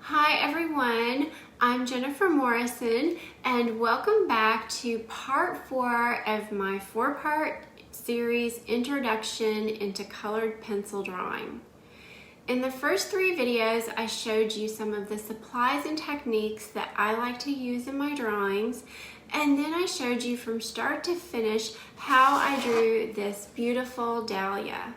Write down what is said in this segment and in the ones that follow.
Hi everyone, I'm Jennifer Morrison and welcome back to part 4 of my 4-part series Introduction into Colored Pencil Drawing. In the first 3 videos, I showed you some of the supplies and techniques that I like to use in my drawings, and then I showed you from start to finish how I drew this beautiful dahlia.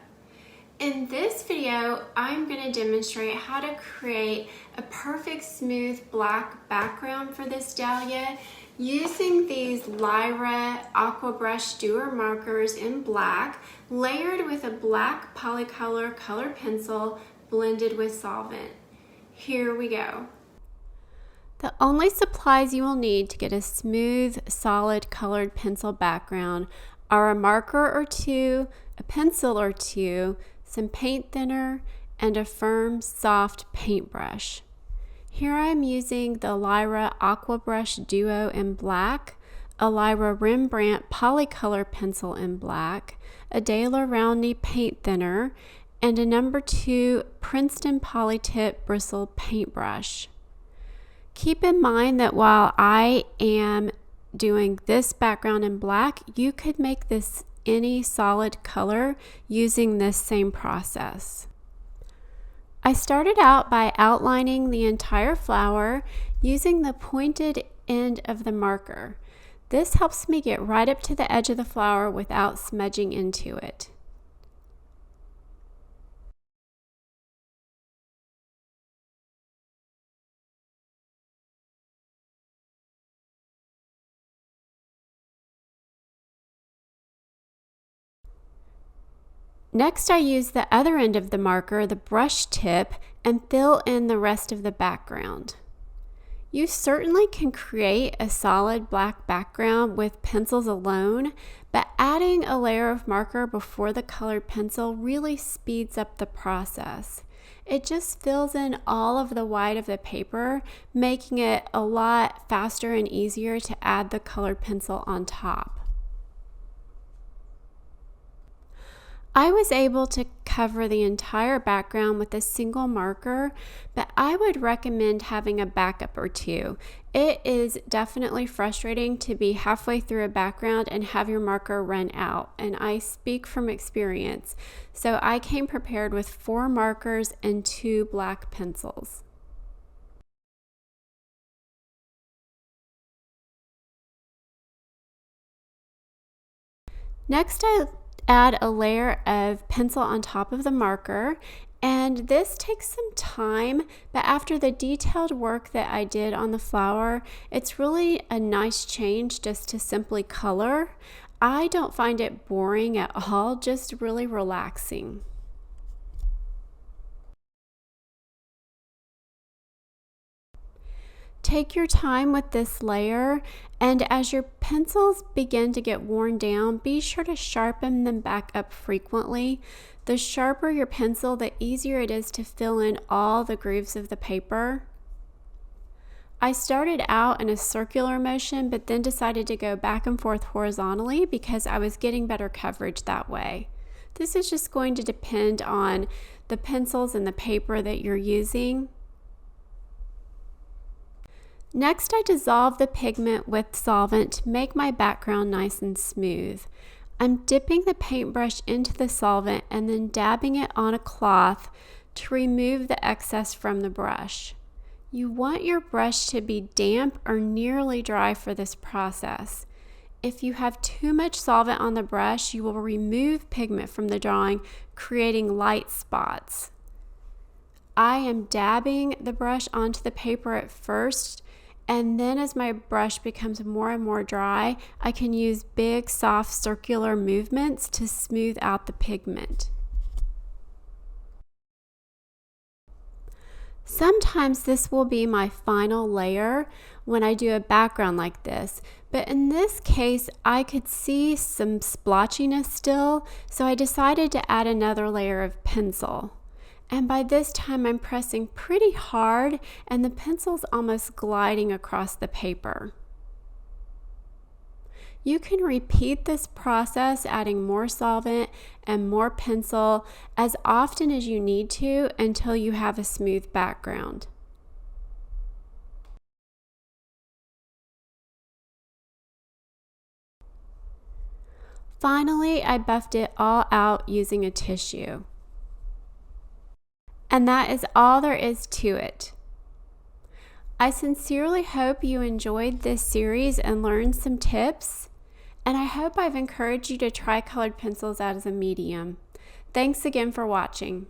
In this video, I'm going to demonstrate how to create a perfect smooth black background for this dahlia using these Lyra Aqua Brush Doer markers in black, layered with a black polycolor color pencil blended with solvent. Here we go. The only supplies you will need to get a smooth, solid colored pencil background are a marker or two, a pencil or two, some paint thinner, and a firm, soft paintbrush. Here I'm using the Lyra Aqua Brush Duo in black, a Lyra Rembrandt Polycolor pencil in black, a Dahlia Roundney paint thinner, and a number 2 Princeton Polytip bristle paintbrush. Keep in mind that while I am doing this background in black, you could make this any solid color using this same process. I started out by outlining the entire flower using the pointed end of the marker. This helps me get right up to the edge of the flower without smudging into it. Next, I use the other end of the marker, the brush tip, and fill in the rest of the background. You certainly can create a solid black background with pencils alone, but adding a layer of marker before the colored pencil really speeds up the process. It just fills in all of the white of the paper, making it a lot faster and easier to add the colored pencil on top. I was able to cover the entire background with a single marker, but I would recommend having a backup or two. It is definitely frustrating to be halfway through a background and have your marker run out, and I speak from experience. So I came prepared with 4 markers and 2 black pencils. Next, I add a layer of pencil on top of the marker, and this takes some time, but after the detailed work that I did on the flower, it's really a nice change just to simply color. I don't find it boring at all, just really relaxing. Take your time with this layer, and as your pencils begin to get worn down, be sure to sharpen them back up frequently. The sharper your pencil, the easier it is to fill in all the grooves of the paper. I started out in a circular motion, but then decided to go back and forth horizontally because I was getting better coverage that way. This is just going to depend on the pencils and the paper that you're using. Next, I dissolve the pigment with solvent to make my background nice and smooth. I'm dipping the paintbrush into the solvent and then dabbing it on a cloth to remove the excess from the brush. You want your brush to be damp or nearly dry for this process. If you have too much solvent on the brush, you will remove pigment from the drawing, creating light spots. I am dabbing the brush onto the paper at first, and then as my brush becomes more and more dry, I can use big, soft, circular movements to smooth out the pigment. Sometimes this will be my final layer when I do a background like this, but in this case, I could see some splotchiness still, so I decided to add another layer of pencil. And by this time I'm pressing pretty hard and the pencil's almost gliding across the paper. You can repeat this process, adding more solvent and more pencil as often as you need to until you have a smooth background. Finally, I buffed it all out using a tissue. And that is all there is to it. I sincerely hope you enjoyed this series and learned some tips, and I hope I've encouraged you to try colored pencils as a medium. Thanks again for watching.